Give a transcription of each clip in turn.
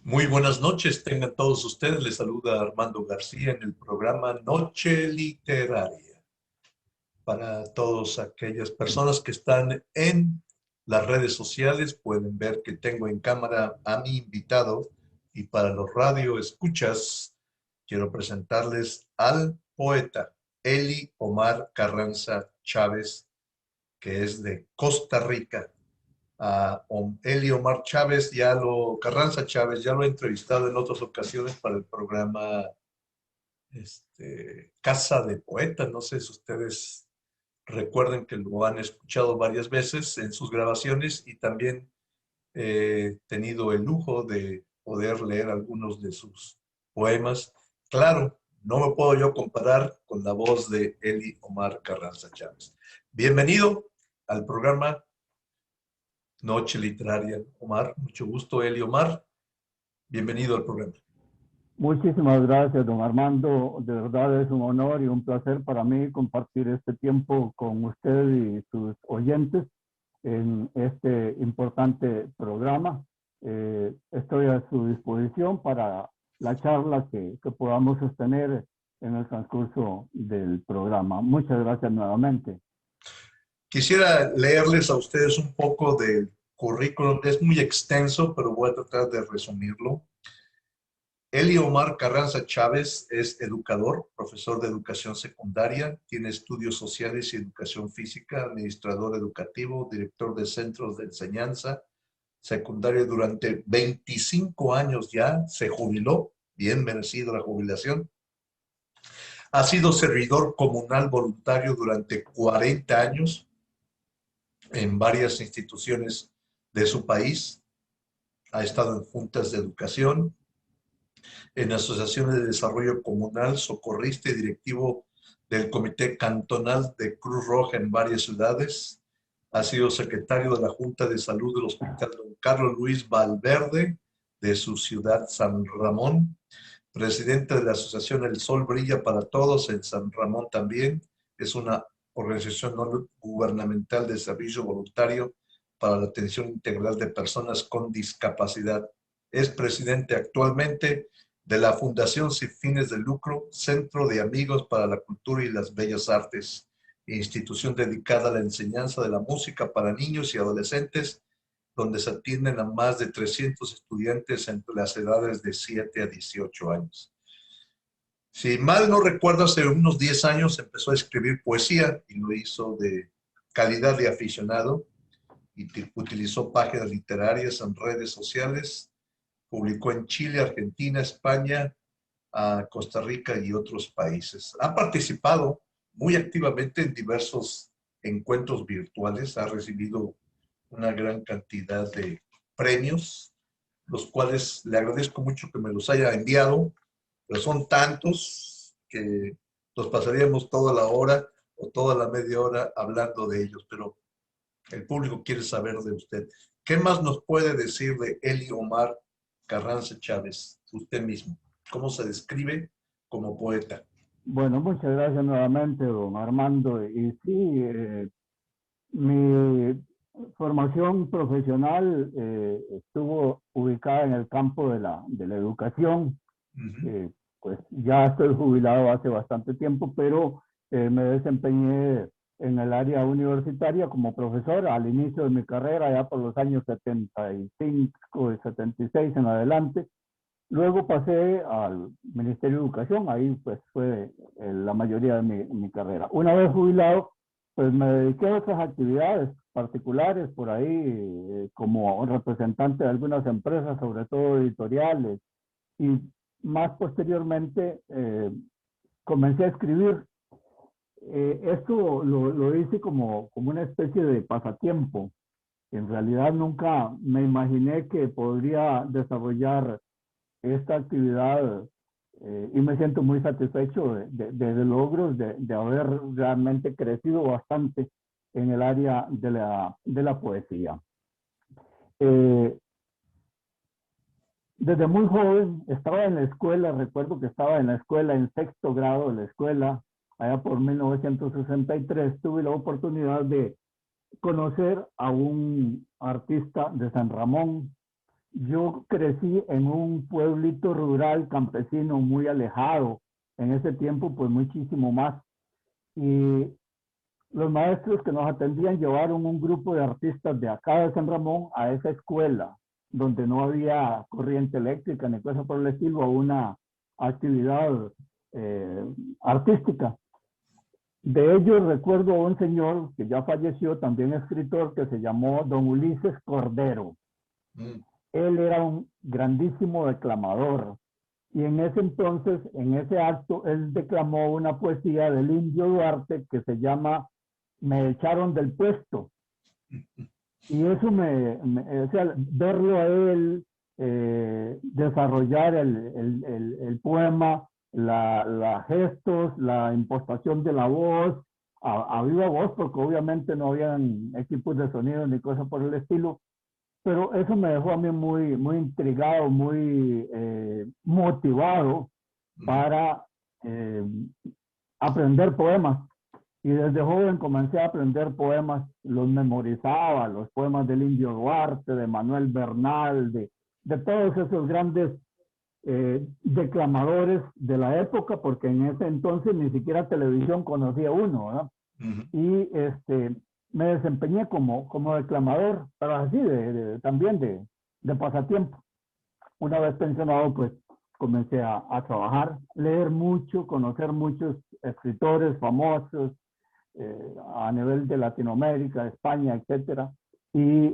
Muy buenas noches, tengan todos ustedes. Les saluda Armando García en el programa Noche Literaria. Para todas aquellas personas que están en las redes sociales, pueden ver que tengo en cámara a mi invitado. Y para los radio escuchas, quiero presentarles al poeta Eli Omar Carranza Chávez, que es de Costa Rica. A Eli Omar Chávez, Carranza Chávez, ya lo he entrevistado en otras ocasiones para el programa Casa de Poetas. No sé si ustedes recuerden que lo han escuchado varias veces en sus grabaciones y también he tenido el lujo de poder leer algunos de sus poemas. Claro, no me puedo yo comparar con la voz de Eli Omar Carranza Chávez. Bienvenido al programa Noche Literaria, Omar. Mucho gusto, Eli Omar. Bienvenido al programa. Muchísimas gracias, don Armando. De verdad es un honor y un placer para mí compartir este tiempo con usted y sus oyentes en este importante programa. Estoy a su disposición para la charla que podamos sostener en el transcurso del programa. Muchas gracias nuevamente. Quisiera leerles a ustedes un poco del currículum. Es muy extenso, pero voy a tratar de resumirlo. Eli Omar Carranza Chávez es educador, profesor de educación secundaria, tiene estudios sociales y educación física, administrador educativo, director de centros de enseñanza secundaria durante 25 años ya, se jubiló, bien merecido la jubilación. Ha sido servidor comunal voluntario durante 40 años en varias instituciones de su país. Ha estado en juntas de educación, en asociaciones de desarrollo comunal, socorrista y directivo del Comité Cantonal de Cruz Roja en varias ciudades. Ha sido secretario de la Junta de Salud del Hospital Don Carlos Luis Valverde de su ciudad San Ramón. Presidente de la Asociación El Sol Brilla para Todos en San Ramón también. Es una organización no gubernamental de servicio voluntario para la atención integral de personas con discapacidad. Es presidente actualmente de la Fundación Sin Fines de Lucro, Centro de Amigos para la Cultura y las Bellas Artes, institución dedicada a la enseñanza de la música para niños y adolescentes, donde se atienden a más de 300 estudiantes entre las edades de 7 a 18 años. Si mal no recuerdo, hace unos 10 años empezó a escribir poesía y lo hizo de calidad de aficionado y utilizó páginas literarias en redes sociales. Publicó en Chile, Argentina, España, Costa Rica y otros países. Ha participado muy activamente en diversos encuentros virtuales, ha recibido una gran cantidad de premios, los cuales le agradezco mucho que me los haya enviado, pero son tantos que nos pasaríamos toda la hora o toda la media hora hablando de ellos, pero el público quiere saber de usted. ¿Qué más nos puede decir de Eli Omar Carranza Chávez, usted mismo? ¿Cómo se describe como poeta? Bueno, muchas gracias nuevamente, don Armando. Y sí, mi formación profesional estuvo ubicada en el campo de la educación. Pues ya estoy jubilado hace bastante tiempo, pero me desempeñé en el área universitaria como profesor al inicio de mi carrera, ya por los años 75 y 76 en adelante. Luego pasé al Ministerio de Educación, ahí pues fue la mayoría de mi carrera. Una vez jubilado, pues me dediqué a otras actividades particulares por ahí, como representante de algunas empresas, sobre todo editoriales, y más posteriormente comencé a escribir. Esto lo hice como una especie de pasatiempo. En realidad nunca me imaginé que podría desarrollar esta actividad y me siento muy satisfecho de logros, de haber realmente crecido bastante en el área de la poesía. Desde muy joven estaba en la escuela, recuerdo que estaba en la escuela, en sexto grado de la escuela, allá por 1963, tuve la oportunidad de conocer a un artista de San Ramón yo crecí en un pueblito rural campesino muy alejado. En ese tiempo, pues muchísimo más. Y los maestros que nos atendían llevaron un grupo de artistas de acá de San Ramón a esa escuela, donde no había corriente eléctrica ni cosa por el estilo, a una actividad eh, artística. De ellos recuerdo a un señor que ya falleció, también escritor, que se llamó Don Ulises Cordero. Él era un grandísimo declamador. Y en ese entonces, en ese acto, él declamó una poesía del Indio Duarte que se llama Me echaron del puesto. Y eso o sea, verlo a él desarrollar el poema, la gestos, la impostación de la voz, a viva voz, porque obviamente no habían equipos de sonido ni cosas por el estilo, pero eso me dejó a mí muy, muy intrigado, muy motivado para aprender poemas. Y desde joven comencé a aprender poemas, los memorizaba, los poemas del Indio Duarte, de Manuel Bernal, de todos esos grandes declamadores de la época, porque en ese entonces ni siquiera televisión conocía uno, ¿verdad? Y me desempeñé como declamador, pero así también de pasatiempo. Una vez pensionado, pues comencé a trabajar, leer mucho, conocer muchos escritores famosos a nivel de Latinoamérica, España, etcétera. Y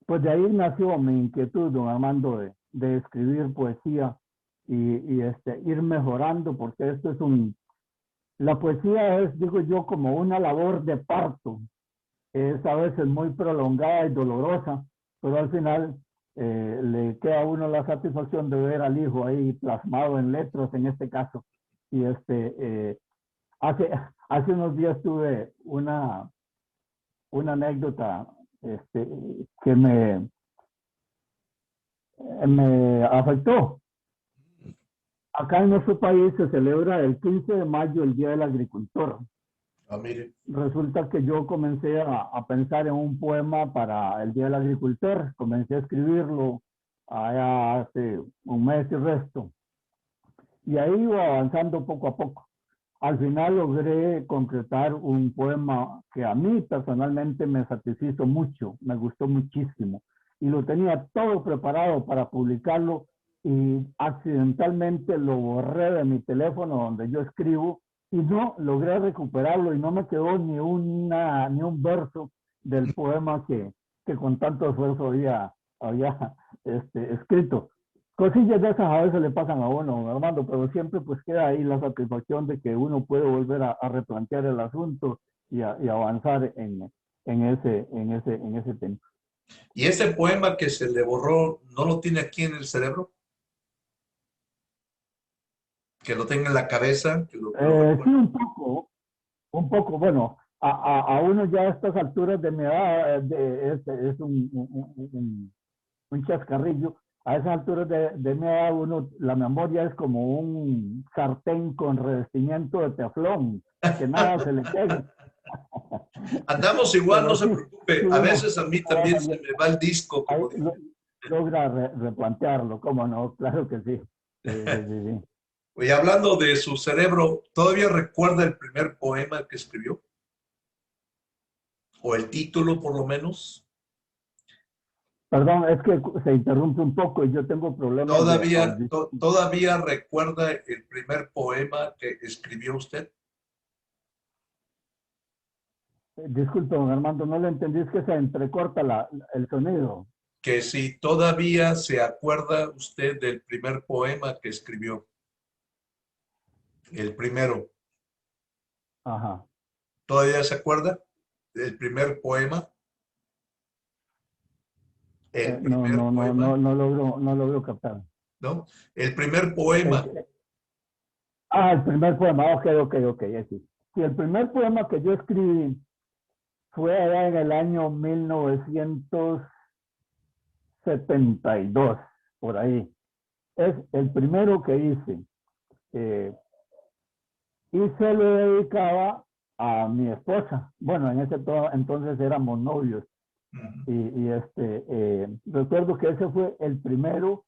pues de ahí nació mi inquietud, don Armando, de escribir poesía y ir mejorando, porque esto es la poesía es, digo yo, como una labor de parto. Es a veces muy prolongada y dolorosa, pero al final le queda a uno la satisfacción de ver al hijo ahí plasmado en letras, en este caso. Y hace unos días tuve una anécdota que me afectó. Acá en nuestro país se celebra el 15 de mayo el Día del Agricultor. Mire. Resulta que yo comencé a pensar en un poema para el Día del Agricultor. Comencé a escribirlo allá hace un mes y resto. Y ahí iba avanzando poco a poco. Al final logré concretar un poema que a mí personalmente me satisfizo mucho, me gustó muchísimo. Y lo tenía todo preparado para publicarlo y accidentalmente lo borré de mi teléfono donde yo escribo y no logré recuperarlo y no me quedó ni un verso del poema que con tanto esfuerzo había escrito. Cosillas de esas a veces le pasan a uno, Armando, pero siempre pues queda ahí la satisfacción de que uno puede volver a replantear el asunto y avanzar en ese tema. ¿Y ese poema que se le borró, no lo tiene aquí en el cerebro? Que lo tenga en la cabeza. Sí, un poco, bueno, a uno ya a estas alturas de mi edad es un chascarrillo. A esas alturas de mi edad, la memoria es como un sartén con revestimiento de teflón, que nada se le pega. Andamos igual, no Pero se sí, preocupe. sí A uno veces a mí también se me va el disco, ahí como dice. logra replantearlo, ¿cómo no? Claro que sí. Sí. Y hablando de su cerebro, ¿todavía recuerda el primer poema que escribió? ¿O el título, por lo menos? Perdón, es que se interrumpe un poco y yo tengo problemas de audición. ¿Todavía recuerda el primer poema que escribió usted? Disculpe, don Armando, no le entendí, es que se entrecorta el sonido. Que si todavía se acuerda usted del primer poema que escribió. El primero. Ajá. ¿Todavía se acuerda del primer poema? El primer poema, No logro captar. ¿no? El primer poema. El primer poema, ok, así. Sí, el primer poema que yo escribí fue allá en el año 1972, por ahí. Es el primero que hice. Y se lo dedicaba a mi esposa. Bueno, entonces éramos novios. Recuerdo que ese fue el primero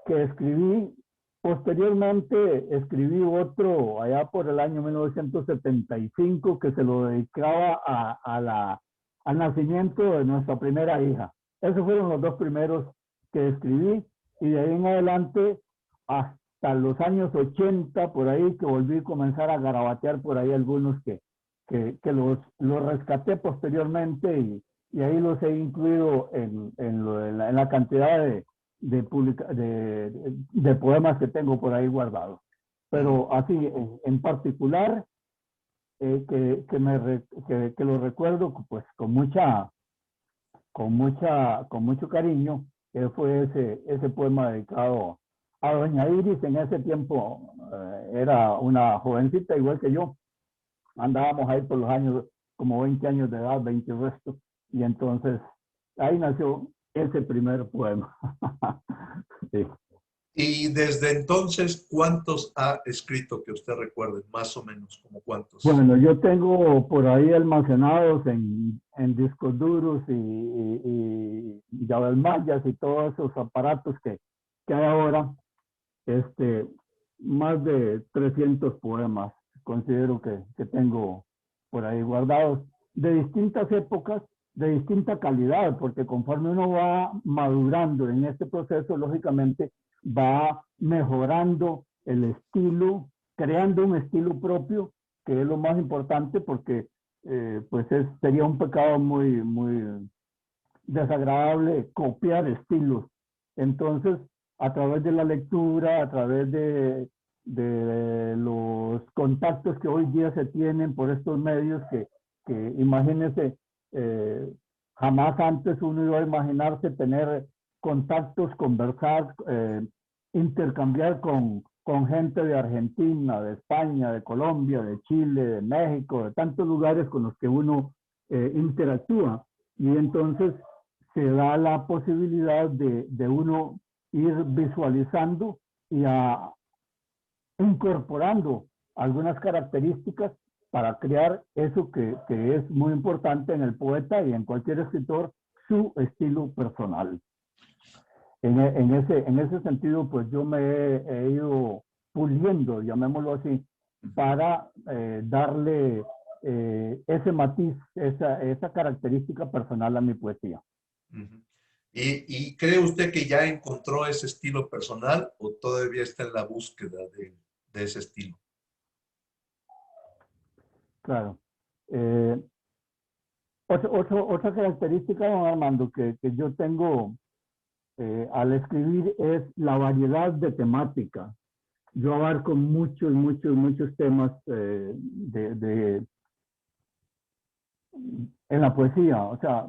que escribí. Posteriormente escribí otro allá por el año 1975 que se lo dedicaba al nacimiento de nuestra primera hija. Esos fueron los dos primeros que escribí, y de ahí en adelante hasta los años 80 por ahí, que volví a comenzar a garabatear por ahí algunos que los rescaté posteriormente, y ahí los he incluido en la cantidad de poemas que tengo por ahí guardados. Pero así, en particular, que lo recuerdo pues con mucho cariño, fue ese poema dedicado a doña Iris. En ese tiempo era una jovencita igual que yo. Andábamos ahí por los años, como 20 años de edad, 20 y resto, y entonces ahí nació ese primer poema. Sí. Y desde entonces, ¿cuántos ha escrito que usted recuerde, más o menos, como cuántos? Bueno, yo tengo por ahí almacenados en discos duros y llaves mayas y todos esos aparatos que hay ahora, más de 300 poemas considero que tengo por ahí guardados, de distintas épocas, de distinta calidad, porque conforme uno va madurando en este proceso, lógicamente va mejorando el estilo, creando un estilo propio, que es lo más importante, porque pues sería un pecado muy, muy desagradable copiar estilos. Entonces, a través de la lectura, a través de los contactos que hoy día se tienen por estos medios, que imagínense, jamás antes uno iba a imaginarse tener contactos, conversar, intercambiar con gente de Argentina, de España, de Colombia, de Chile, de México, de tantos lugares con los que uno interactúa. Y entonces se da la posibilidad de uno ir visualizando y incorporando algunas características para crear eso que es muy importante en el poeta y en cualquier escritor, su estilo personal. En ese sentido, pues yo me he ido puliendo, llamémoslo así, para darle ese matiz, esa característica personal a mi poesía. ¿Y cree usted que ya encontró ese estilo personal o todavía está en la búsqueda de ese estilo? Claro. Otra característica, don Armando, que yo tengo al escribir es la variedad de temática. Yo abarco muchos temas en la poesía. O sea,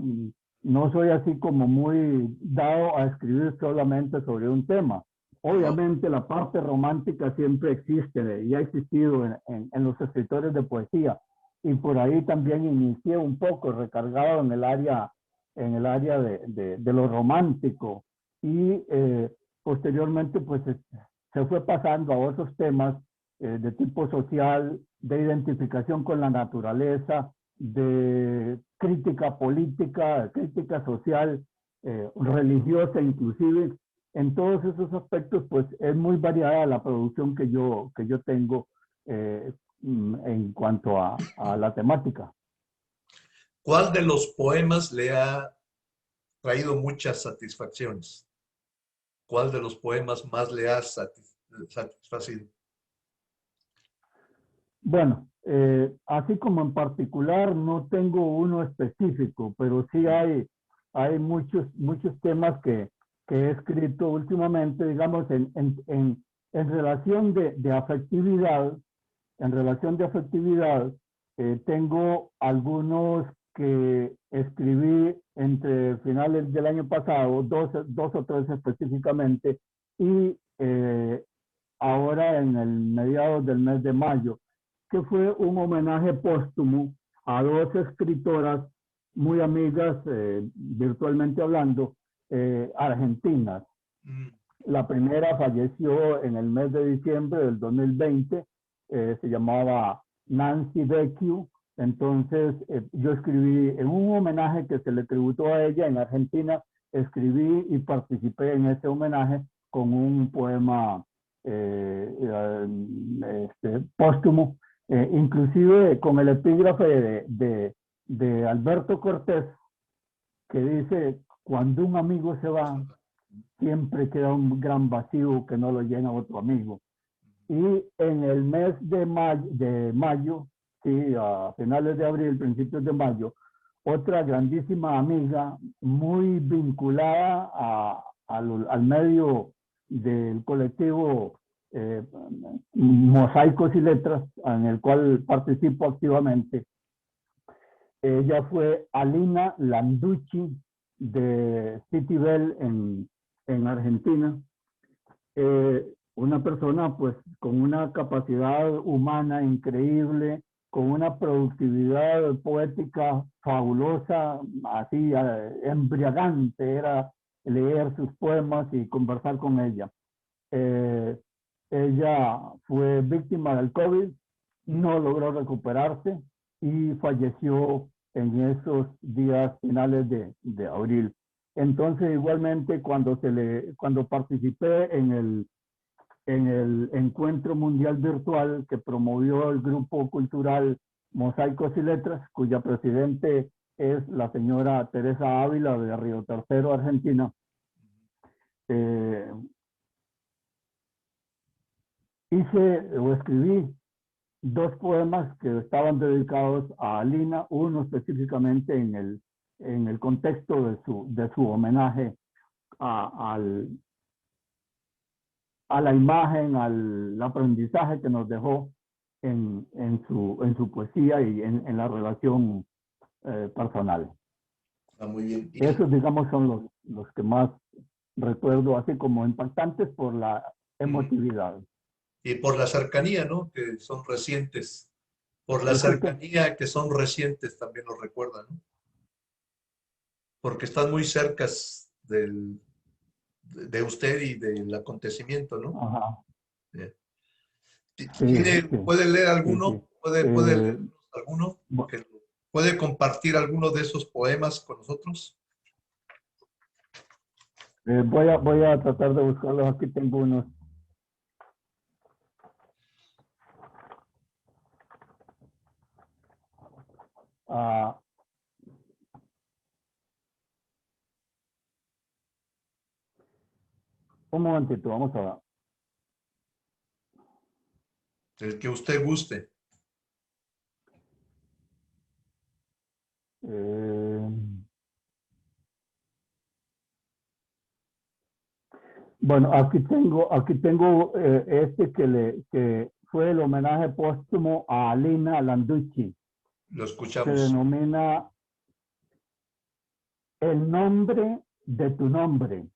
no soy así como muy dado a escribir solamente sobre un tema. Obviamente la parte romántica siempre existe y ha existido en los escritores de poesía. Y por ahí también inicié un poco recargado en el área de lo romántico. Y posteriormente pues se fue pasando a otros temas de tipo social, de identificación con la naturaleza, de crítica política, crítica social, religiosa inclusive. En todos esos aspectos, pues es muy variada la producción que yo tengo en cuanto a la temática. ¿Cuál de los poemas le ha traído muchas satisfacciones? ¿Cuál de los poemas más le ha satisfacido? Bueno, así como en particular no tengo uno específico, pero sí hay muchos temas que he escrito últimamente, digamos, en relación de afectividad. En relación de afectividad, tengo algunos que escribí entre finales del año pasado, dos o tres específicamente, y ahora en el mediados del mes de mayo, que fue un homenaje póstumo a dos escritoras muy amigas, virtualmente hablando, argentinas. La primera falleció en el mes de diciembre del 2020, se llamaba Nancy Vecchio, Entonces, yo escribí en un homenaje que se le tributó a ella en Argentina, escribí y participé en ese homenaje con un poema póstumo, inclusive con el epígrafe de Alberto Cortés, que dice: cuando un amigo se va, siempre queda un gran vacío que no lo llena otro amigo. Y en el mes de mayo, sí, a finales de abril, principios de mayo, otra grandísima amiga, muy vinculada al medio del colectivo Mosaicos y Letras, en el cual participo activamente. Ella fue Alina Landucci de City Bell en Argentina. Una persona pues con una capacidad humana increíble, con una productividad poética fabulosa, así embriagante era leer sus poemas y conversar con ella. Ella fue víctima del COVID, no logró recuperarse y falleció en esos días finales de abril. Entonces, igualmente, cuando participé en el encuentro mundial virtual que promovió el grupo cultural Mosaicos y Letras, cuya presidente es la señora Teresa Ávila de Río Tercero, Argentina, escribí 2 poemas que estaban dedicados a Alina, uno específicamente en el contexto de su homenaje a la imagen, al aprendizaje que nos dejó en su poesía y en la relación personal. Muy bien. Esos, digamos, son los que más recuerdo, así como impactantes por la emotividad. Y por la cercanía, ¿no? Que son recientes. Por la cercanía que son recientes también lo recuerdan, ¿no? Porque están muy cerca de usted y del acontecimiento, ¿no? Ajá. ¿Puede leer alguno? Sí. ¿Puede leer alguno? ¿Puede compartir alguno de esos poemas con nosotros? Voy a tratar de buscarlos. Aquí tengo unos. Un momentito, vamos a ver. El que usted guste. Bueno, aquí tengo este que fue el homenaje póstumo a Alina Landucci. Lo escuchamos. Se denomina El nombre de tu nombre.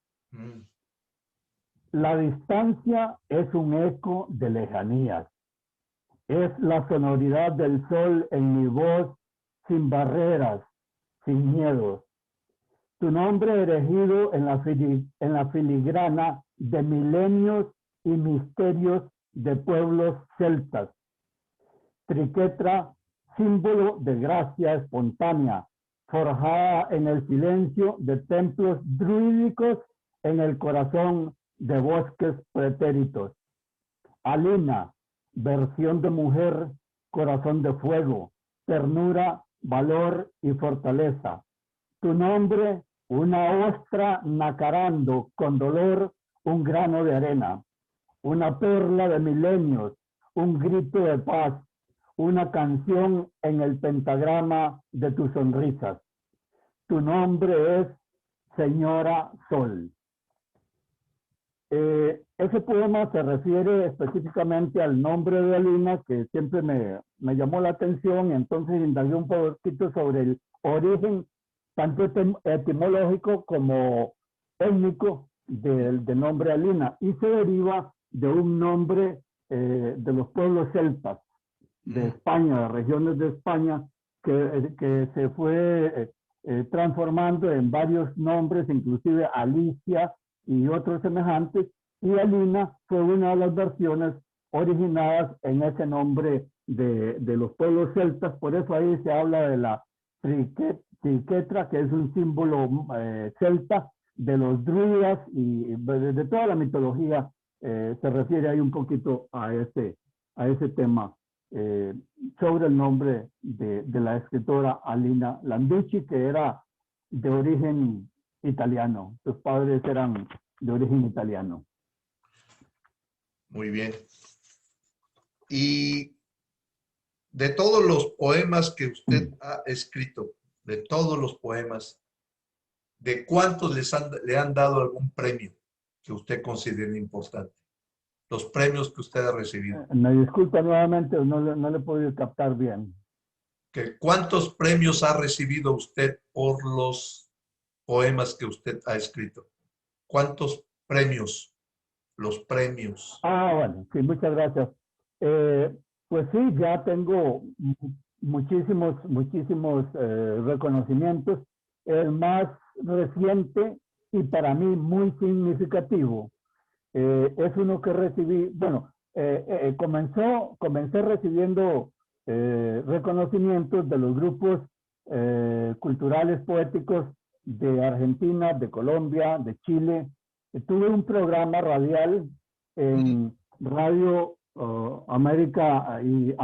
La distancia es un eco de lejanías. Es la sonoridad del sol en mi voz, sin barreras, sin miedos. Tu nombre erigido en la filigrana de milenios y misterios de pueblos celtas. Triquetra, símbolo de gracia espontánea, forjada en el silencio de templos druídicos en el corazón de bosques pretéritos. Alina, versión de mujer, corazón de fuego, ternura, valor y fortaleza. Tu nombre, una ostra nacarando con dolor un grano de arena, una perla de milenios, un grito de paz, una canción en el pentagrama de tus sonrisas. Tu nombre es Señora Sol. Ese poema se refiere específicamente al nombre de Alina, que siempre me llamó la atención, y entonces indagué un poquito sobre el origen, tanto etimológico como étnico del nombre Alina, y se deriva de un nombre de los pueblos celtas de España, de regiones de España, que se fue transformando en varios nombres, inclusive Alicia y otros semejantes, y Alina fue una de las versiones originadas en ese nombre de los pueblos celtas, por eso ahí se habla de la triquetra, que es un símbolo celta, de los druidas y de toda la mitología. Se refiere ahí un poquito a ese tema sobre el nombre de la escritora Alina Landucci, que era de origen italiano. Sus padres eran de origen italiano. Muy bien. Y de todos los poemas que usted ha escrito, de todos los poemas, ¿de cuántos le han dado algún premio que usted considere importante? Los premios que usted ha recibido. Me disculpa nuevamente, no le he podido captar bien. ¿Cuántos premios ha recibido usted por los poemas que usted ha escrito? ¿Cuántos premios? Los premios. Bueno, sí, muchas gracias. Pues sí, ya tengo muchísimos reconocimientos. El más reciente y para mí muy significativo es uno que recibí, bueno, comencé recibiendo reconocimientos de los grupos culturales poéticos de Argentina, de Colombia, de Chile. Tuve un programa radial en Radio América y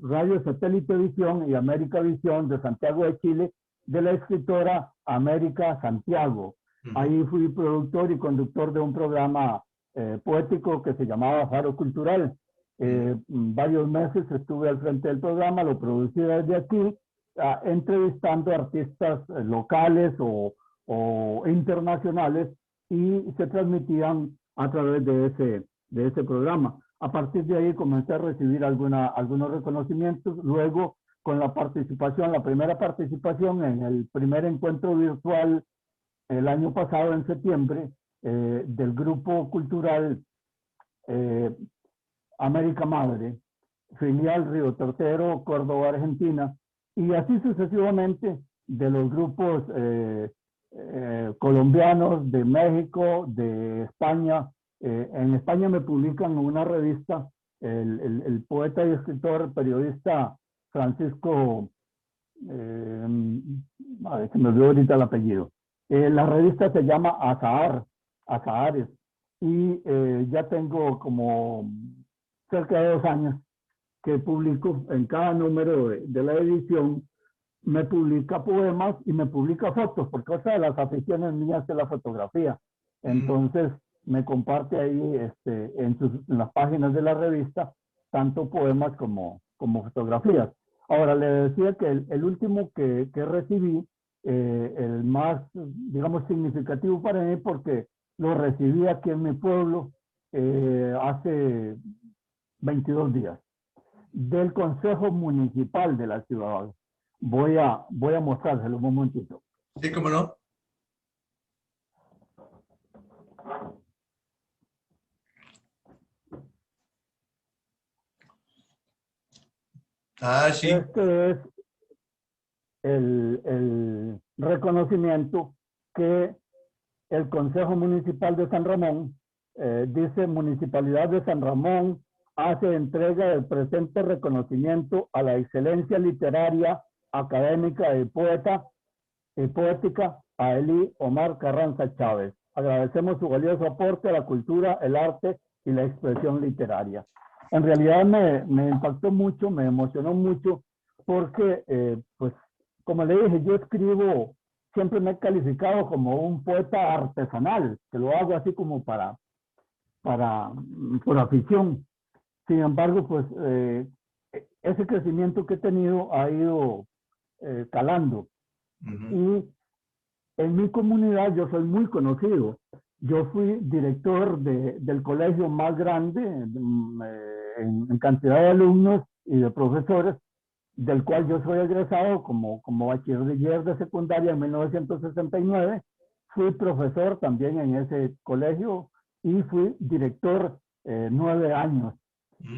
Radio Satélite Visión y América Visión de Santiago de Chile, de la escritora América Santiago. Ahí fui productor y conductor de un programa poético que se llamaba Faro Cultural. Varios meses estuve al frente del programa, lo producí desde aquí, entrevistando artistas locales o internacionales, y se transmitían a través de ese programa. A partir de ahí comencé a recibir algunos reconocimientos. Luego, con la primera participación en el primer encuentro virtual el año pasado, en septiembre, del grupo cultural América Madre, filial Río Tercero, Córdoba, Argentina, y así sucesivamente de los grupos colombianos, de México, de España. En España me publican en una revista el poeta y escritor, periodista Francisco, a ver, se me olvidó ahorita el apellido. La revista se llama Azahares, y ya tengo como cerca de 2 años que publico. En cada número de la edición me publica poemas y me publica fotos, porque otra de las aficiones mías es la fotografía. Entonces me comparte ahí en las páginas de la revista tanto poemas como fotografías. Ahora, le decía que el último que recibí, el más, digamos, significativo para mí, porque lo recibí aquí en mi pueblo hace 22 días, del Consejo Municipal de la ciudad. Voy a mostrárselo un momentito. Sí, cómo no. Sí. Este es el reconocimiento que el Consejo Municipal de San Ramón dice: Municipalidad de San Ramón hace entrega del presente reconocimiento a la excelencia literaria, académica y poética a Eli Omar Carranza Chávez. Agradecemos su valioso aporte a la cultura, el arte y la expresión literaria. En realidad me impactó mucho, me emocionó mucho, porque, pues, como le dije, yo escribo, siempre me he calificado como un poeta artesanal, que lo hago así como por afición. Sin embargo, pues, ese crecimiento que he tenido ha ido calando. Y en mi comunidad yo soy muy conocido. Yo fui director del colegio más grande en cantidad de alumnos y de profesores, del cual yo soy egresado como bachiller de secundaria en 1969. Fui profesor también en ese colegio y fui director 9 años.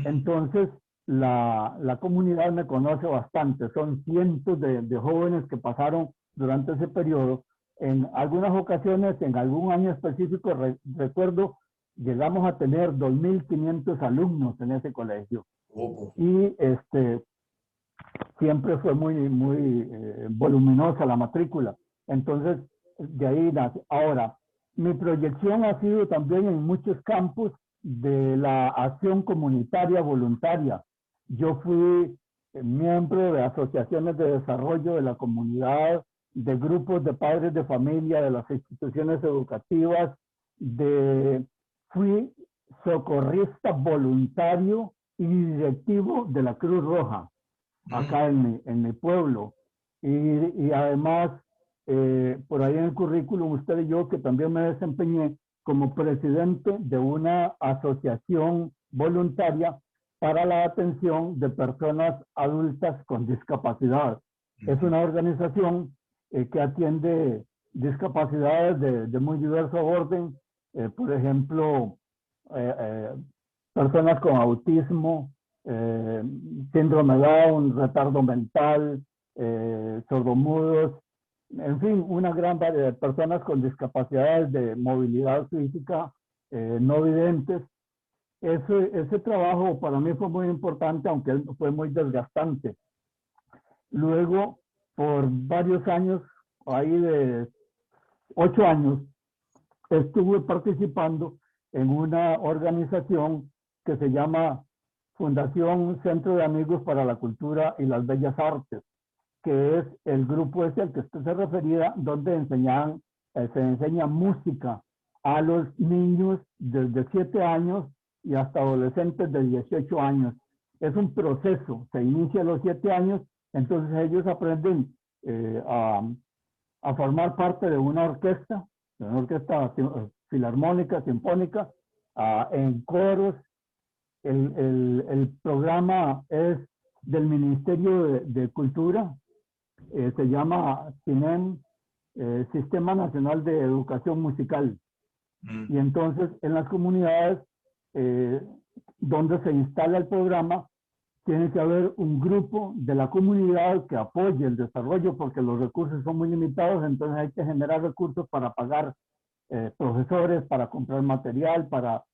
Entonces, la comunidad me conoce bastante. Son cientos de jóvenes que pasaron durante ese periodo. En algunas ocasiones, en algún año específico, recuerdo, llegamos a tener 2.500 alumnos en ese colegio. Y siempre fue muy voluminosa la matrícula. Entonces, de ahí nace. Ahora, mi proyección ha sido también en muchos campos de la acción comunitaria voluntaria. Yo fui miembro de asociaciones de desarrollo de la comunidad, de grupos de padres de familia, de las instituciones educativas, fui socorrista voluntario y directivo de la Cruz Roja acá en mi pueblo. Y además, por ahí en el currículum, usted y yo, que también me desempeñé como presidente de una asociación voluntaria para la atención de personas adultas con discapacidad. Es una organización que atiende discapacidades de muy diverso orden, por ejemplo, personas con autismo, síndrome Down, retardo mental, sordomudos, en fin, una gran variedad de personas con discapacidades de movilidad física, no videntes. Ese trabajo para mí fue muy importante, aunque fue muy desgastante. Luego, por varios años, ahí de 8 años, estuve participando en una organización que se llama Fundación Centro de Amigos para la Cultura y las Bellas Artes, que es el grupo ese al que usted se refería, donde se enseña música a los niños desde 7 años y hasta adolescentes de 18 años. Es un proceso, se inicia a los 7 años, entonces ellos aprenden a formar parte de una orquesta filarmónica, sinfónica, en coros. El programa es del Ministerio de Cultura, se llama SINEM, Sistema Nacional de Educación Musical. Y entonces en las comunidades donde se instala el programa, tiene que haber un grupo de la comunidad que apoye el desarrollo porque los recursos son muy limitados, entonces hay que generar recursos para pagar profesores, para comprar material, para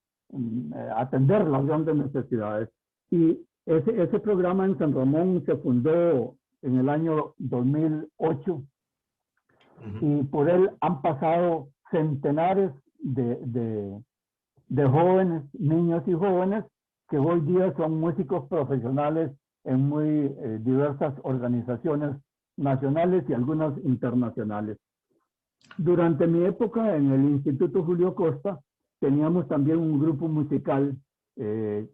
atender las grandes necesidades. Y ese programa en San Ramón se fundó en el año 2008 y por él han pasado centenares de jóvenes, niños y jóvenes que hoy día son músicos profesionales en muy diversas organizaciones nacionales y algunas internacionales. Durante mi época en el Instituto Julio Costa teníamos también un grupo musical que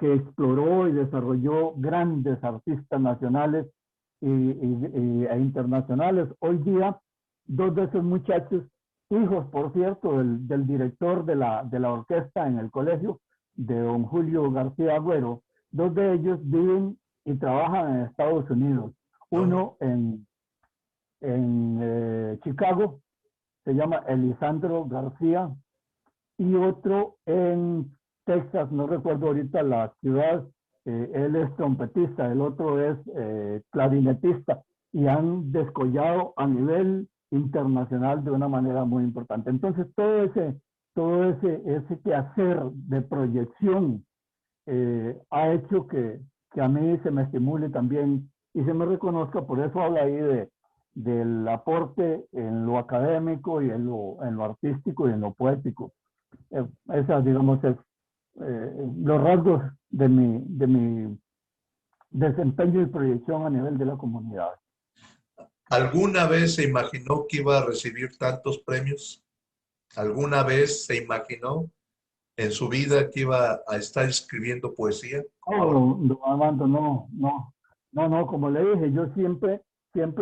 exploró y desarrolló grandes artistas nacionales e internacionales. Hoy día, 2 de esos muchachos, hijos por cierto del director de la orquesta en el colegio, de don Julio García Agüero, 2 de ellos viven y trabajan en Estados Unidos. Uno en Chicago, se llama Elisandro García, y otro en Texas, no recuerdo ahorita la ciudad, él es trompetista, el otro es clarinetista, y han descollado a nivel internacional de una manera muy importante. Entonces, todo ese quehacer de proyección ha hecho que a mí se me estimule también y se me reconozca. Por eso habla ahí del aporte en lo académico y en lo artístico y en lo poético. Esas, digamos, es los rasgos de mi desempeño y proyección a nivel de la comunidad. ¿Alguna vez se imaginó que iba a recibir tantos premios? ¿Alguna vez se imaginó en su vida que iba a estar escribiendo poesía? Oh, don Armando, no, como le dije, yo siempre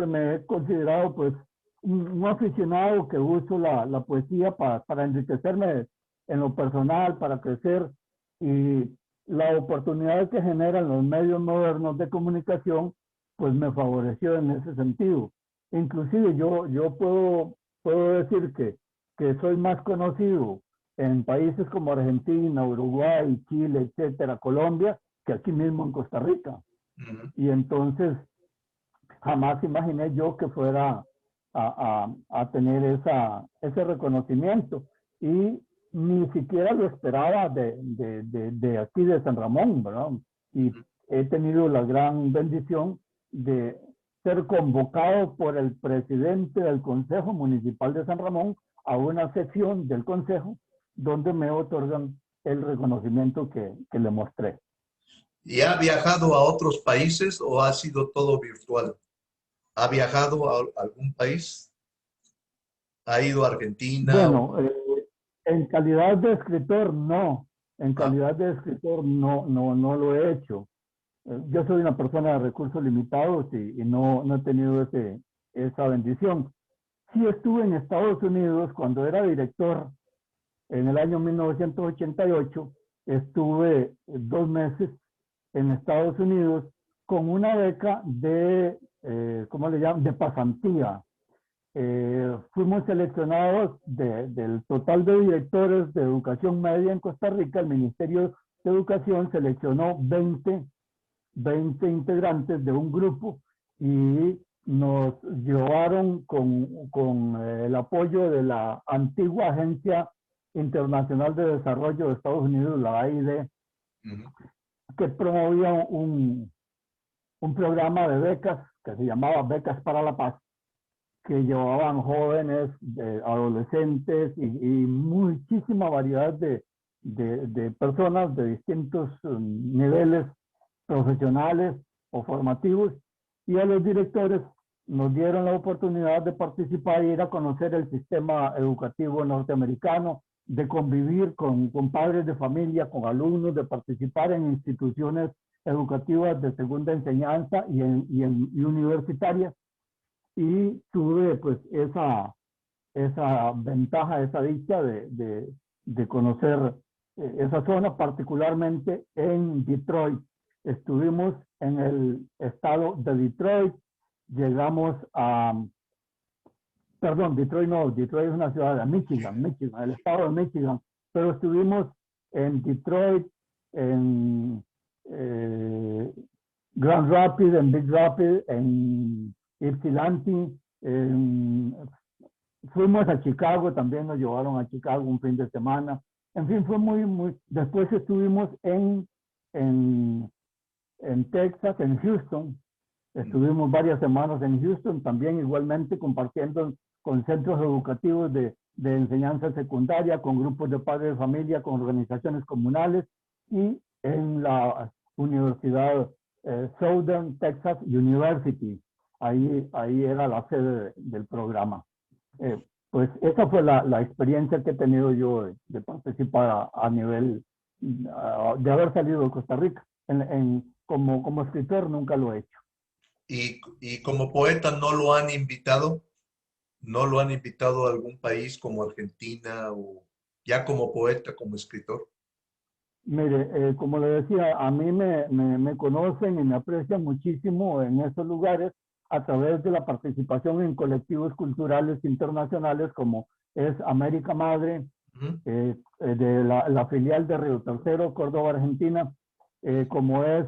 me he considerado pues un aficionado que uso la poesía para enriquecerme en lo personal, para crecer, y la oportunidad que generan los medios modernos de comunicación pues me favoreció en ese sentido. Inclusive yo puedo decir que soy más conocido en países como Argentina, Uruguay, Chile, etcétera, Colombia, que aquí mismo en Costa Rica. Y entonces jamás imaginé yo que fuera a tener ese reconocimiento, y ni siquiera lo esperaba de aquí de San Ramón, ¿verdad? Y he tenido la gran bendición de ser convocado por el presidente del Consejo Municipal de San Ramón a una sesión del Consejo donde me otorgan el reconocimiento que le mostré. ¿Y ha viajado a otros países o ha sido todo virtual? ¿Ha viajado a algún país? ¿Ha ido a Argentina? Bueno, en calidad de escritor, no. En calidad de escritor, no lo he hecho. Yo soy una persona de recursos limitados y no he tenido esa bendición. Sí estuve en Estados Unidos cuando era director en el año 1988. Estuve 2 meses en Estados Unidos con una beca de, ¿cómo le llaman?, de pasantía. Fuimos seleccionados del total de directores de educación media en Costa Rica. El Ministerio de Educación seleccionó 20 integrantes de un grupo y nos llevaron con el apoyo de la antigua Agencia Internacional de Desarrollo de Estados Unidos, la AID, que promovía un programa de becas que se llamaba Becas para la Paz, que llevaban jóvenes, adolescentes y muchísima variedad de personas de distintos niveles profesionales o formativos, y a los directores nos dieron la oportunidad de participar y ir a conocer el sistema educativo norteamericano, de convivir con padres de familia, con alumnos, de participar en instituciones educativas de segunda enseñanza y universitarias. Y tuve pues esa ventaja, esa dicha de conocer esa zona, particularmente en Detroit. Estuvimos en el estado de Detroit, llegamos a, perdón, Detroit no, Detroit es una ciudad de Michigan, el estado de Michigan, pero estuvimos en Detroit, en Grand Rapids, en Big Rapids, en Ypsilanti, fuimos a Chicago, también nos llevaron a Chicago un fin de semana. En fin, fue muy. Después estuvimos en Texas, en Houston. Estuvimos varias semanas en Houston, también igualmente compartiendo con centros educativos de enseñanza secundaria, con grupos de padres de familia, con organizaciones comunales, y en la Universidad Southern Texas University. Ahí era la sede del programa. Pues esa fue la experiencia que he tenido yo de participar a nivel de haber salido de Costa Rica. Como escritor nunca lo he hecho. ¿Y como poeta no lo han invitado? ¿No lo han invitado a algún país como Argentina o ya como poeta, como escritor? Mire, como le decía, a mí me conocen y me aprecian muchísimo en esos lugares a través de la participación en colectivos culturales internacionales como es América Madre, de la filial de Río Tercero, Córdoba, Argentina, como es,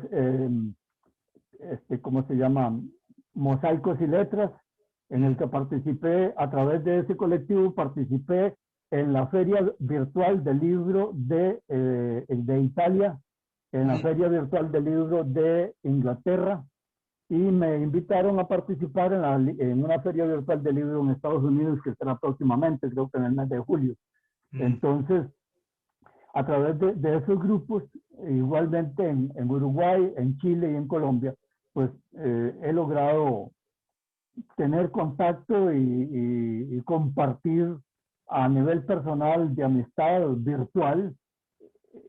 ¿cómo se llama? Mosaicos y Letras, en el que participé. A través de ese colectivo participé en la Feria Virtual del Libro de Italia, en la Feria Virtual del Libro de Inglaterra, y me invitaron a participar en una Feria Virtual del Libro en Estados Unidos que será próximamente, creo que en el mes de julio. Entonces, a través de esos grupos, igualmente en Uruguay, en Chile y en Colombia, pues he logrado tener contacto y compartir a nivel personal de amistad virtual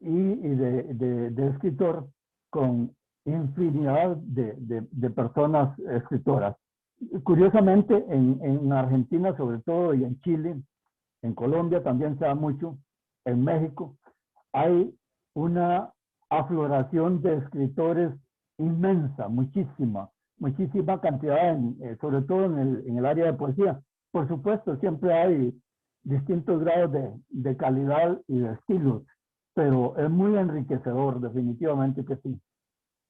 y de escritor con infinidad de personas escritoras. Curiosamente, en Argentina sobre todo, y en Chile, en Colombia también se da mucho, en México, hay una afloración de escritores inmensa, muchísima cantidad, sobre todo en el área de poesía. Por supuesto, siempre hay distintos grados de calidad y de estilos, pero es muy enriquecedor, definitivamente que sí.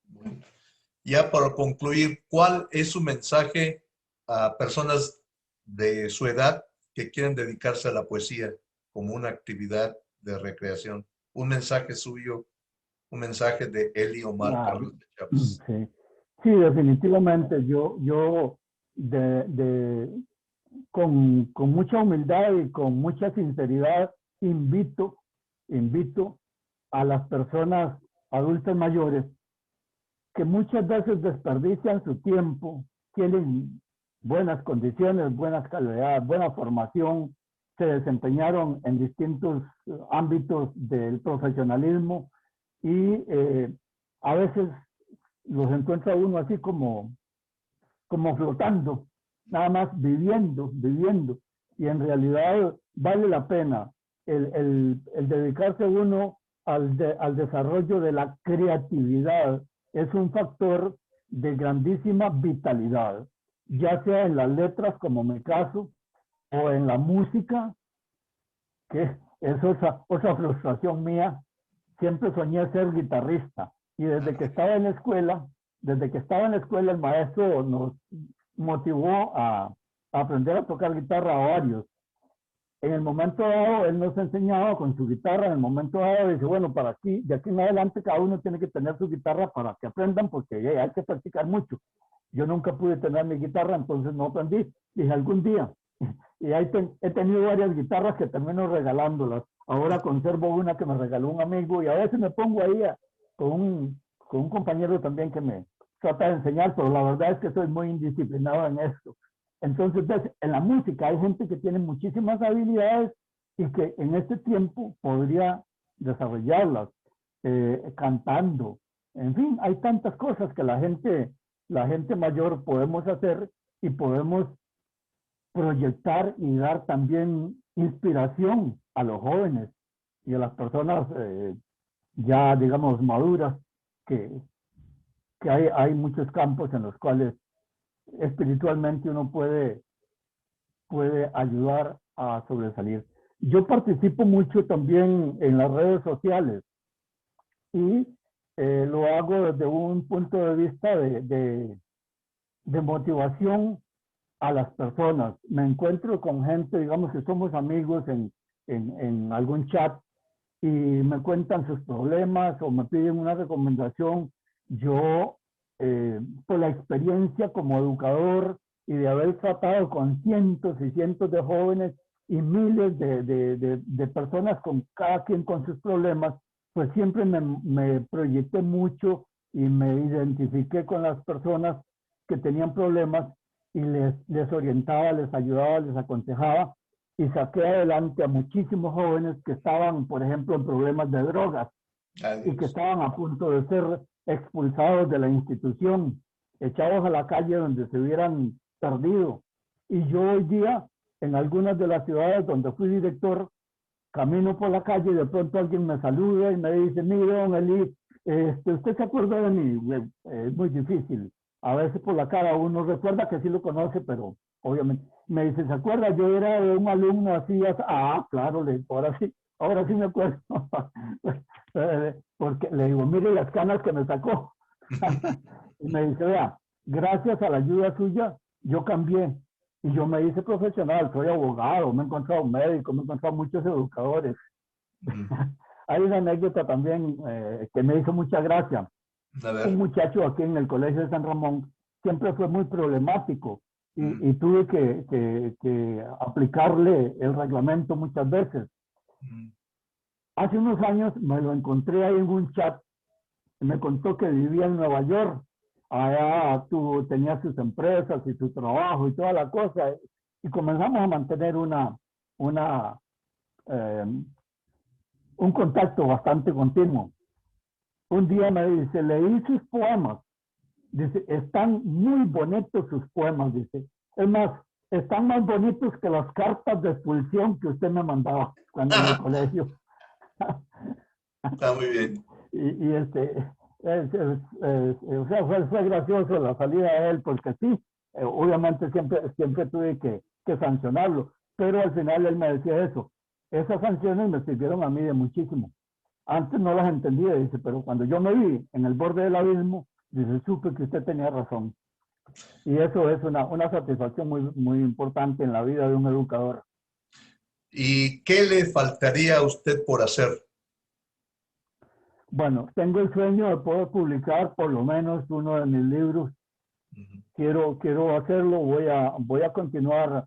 Bueno, ya para concluir, ¿cuál es su mensaje a personas de su edad que quieren dedicarse a la poesía como una actividad de recreación? Un mensaje suyo un mensaje de Eli Omar Claro. Carranza Chávez. Sí, sí, definitivamente. Yo con mucha humildad y con mucha sinceridad invito a las personas adultas mayores que muchas veces desperdician su tiempo, tienen buenas condiciones, buenas calidades, buena formación, se desempeñaron en distintos ámbitos del profesionalismo y a veces los encuentra uno así como flotando, nada más viviendo. Y en realidad vale la pena el dedicarse uno al desarrollo de la creatividad. Es un factor de grandísima vitalidad, ya sea en las letras, como mi caso, o en la música, que es otra frustración mía. Siempre soñé ser guitarrista y desde que estaba en la escuela el maestro nos motivó a aprender a tocar guitarra a varios. En el momento dado, él nos enseñaba con su guitarra, en el momento dado dice, bueno, de aquí en adelante cada uno tiene que tener su guitarra para que aprendan porque hay que practicar mucho. Yo nunca pude tener mi guitarra, entonces no aprendí. Dije, algún día. Y ahí he tenido varias guitarras que termino regalándolas. Ahora conservo una que me regaló un amigo y a veces me pongo ahí con un compañero también que me trata de enseñar, pero la verdad es que soy muy indisciplinado en esto. Entonces, en la música hay gente que tiene muchísimas habilidades y que en este tiempo podría desarrollarlas, cantando. En fin, hay tantas cosas que la gente mayor podemos hacer y podemos proyectar y dar también inspiración a los jóvenes y a las personas ya, digamos, maduras, que, que hay muchos campos en los cuales espiritualmente uno puede ayudar a sobresalir. Yo participo mucho también en las redes sociales y lo hago desde un punto de vista de motivación a las personas. Me encuentro con gente, digamos que somos amigos en algún chat y me cuentan sus problemas o me piden una recomendación. Yo, por la experiencia como educador y de haber tratado con cientos y cientos de jóvenes y miles de personas, con cada quien con sus problemas, pues siempre me proyecté mucho y me identifiqué con las personas que tenían problemas y les orientaba, les ayudaba, les aconsejaba y saqué adelante a muchísimos jóvenes que estaban, por ejemplo, en problemas de drogas y que estaban a punto de ser expulsados de la institución, echados a la calle donde se hubieran perdido. Y yo hoy día, en algunas de las ciudades donde fui director, camino por la calle y de pronto alguien me saluda y me dice, mire, don Eli, ¿usted se acuerda de mí? Es muy difícil. A veces por la cara uno recuerda que sí lo conoce, pero obviamente me dice, ¿se acuerda? Yo era de un alumno así, claro, ahora sí me acuerdo. Porque le digo, mire las canas que me sacó. Y me dice, vea, gracias a la ayuda suya, yo cambié. Y yo me hice profesional, soy abogado, me he encontrado médico, me he encontrado muchos educadores. Hay una anécdota también que me hizo mucha gracia. Un muchacho aquí en el Colegio de San Ramón siempre fue muy problemático y tuve que aplicarle el reglamento muchas veces. Hace unos años me lo encontré ahí en un chat y me contó que vivía en Nueva York. Allá tenía sus empresas y su trabajo y toda la cosa. Y comenzamos a mantener un contacto bastante continuo. Un día me dice, leí sus poemas. Dice, están muy bonitos sus poemas, dice. Es más, están más bonitos que las cartas de expulsión que usted me mandaba cuando en el colegio. Está muy bien. O sea, fue gracioso la salida de él, porque sí, obviamente siempre tuve que sancionarlo, pero al final él me decía eso. Esas sanciones me sirvieron a mí de muchísimo. Antes no las entendía, dice, pero cuando yo me vi en el borde del abismo, dice, supe que usted tenía razón. Y eso es una satisfacción muy, muy importante en la vida de un educador. ¿Y qué le faltaría a usted por hacer? Bueno, tengo el sueño de poder publicar por lo menos uno de mis libros. Quiero hacerlo, voy a continuar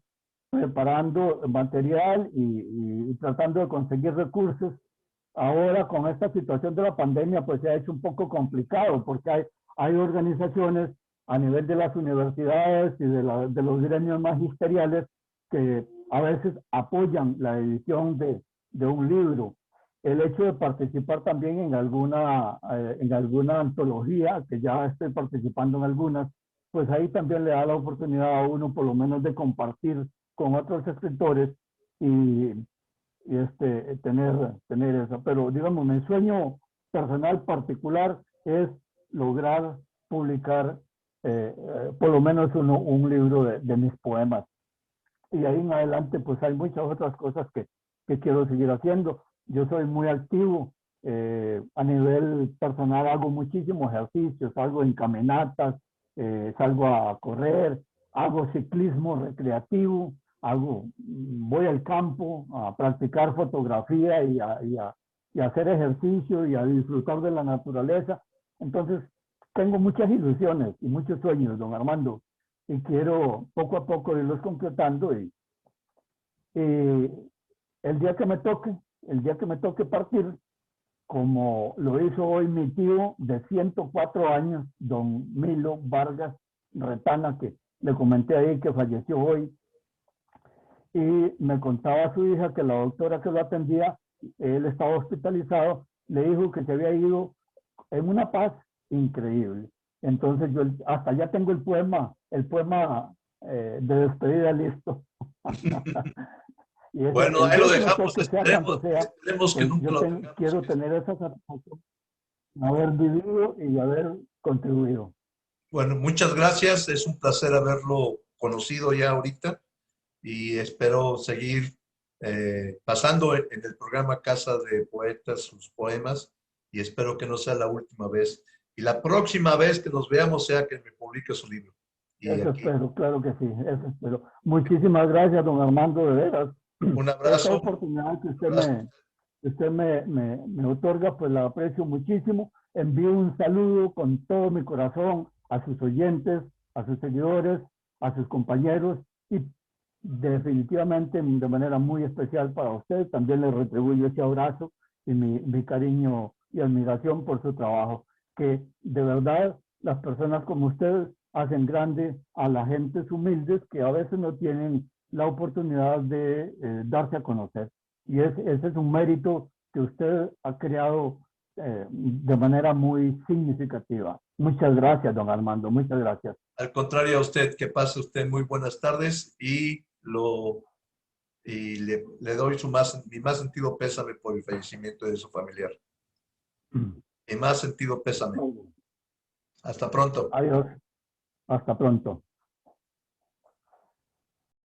preparando material y tratando de conseguir recursos. Ahora con esta situación de la pandemia pues se ha hecho un poco complicado porque hay organizaciones a nivel de las universidades y de los gremios magisteriales que a veces apoyan la edición de un libro. El hecho de participar también en alguna antología, que ya estoy participando en algunas, pues ahí también le da la oportunidad a uno por lo menos de compartir con otros escritores y tener eso. Pero digamos, mi sueño personal particular es lograr publicar por lo menos un libro de mis poemas. Y ahí en adelante pues hay muchas otras cosas que quiero seguir haciendo. Yo soy muy activo, a nivel personal hago muchísimos ejercicios, salgo en caminatas, salgo a correr, hago ciclismo recreativo, voy al campo a practicar fotografía y a hacer ejercicio y a disfrutar de la naturaleza. Entonces, tengo muchas ilusiones y muchos sueños, don Armando, y quiero poco a poco irlos concretando y el día que me toque partir, como lo hizo hoy mi tío de 104 años, don Milo Vargas Retana, que le comenté ahí que falleció hoy, y me contaba su hija que la doctora que lo atendía, él estaba hospitalizado, le dijo que se había ido en una paz increíble. Entonces yo hasta ya tengo el poema de despedida listo. Y Bueno, el ahí lo día que me dejamos. toque, sea cuanto sea, Esperemos que pues nunca lo tengamos quiero que hacer. tener esa satisfacción de haber vivido y haber contribuido. Bueno, muchas gracias. Es un placer haberlo conocido ya ahorita y espero seguir pasando en el programa Casa de Poetas sus poemas y espero que no sea la última vez. Y la próxima vez que nos veamos sea que me publique su libro. Y Eso aquí, espero, claro que sí, eso espero. Muchísimas gracias, don Armando, de veras. un Esta abrazo. oportunidad que Abrazo. usted me otorga, pues la aprecio muchísimo. Envío un saludo con todo mi corazón a sus oyentes, a sus seguidores, a sus compañeros y definitivamente de manera muy especial para usted. También le retribuyo ese abrazo y mi cariño y admiración por su trabajo, que de verdad las personas como usted hacen grande a las gentes humildes que a veces no tienen la oportunidad de darse a conocer. Y ese es un mérito que usted ha creado de manera muy significativa. Muchas gracias, don Armando, muchas gracias. Al contrario a usted, que pase usted muy buenas tardes le doy mi más sentido pésame por el fallecimiento de su familiar. Mi más sentido pésame. Hasta pronto. Adiós, hasta pronto.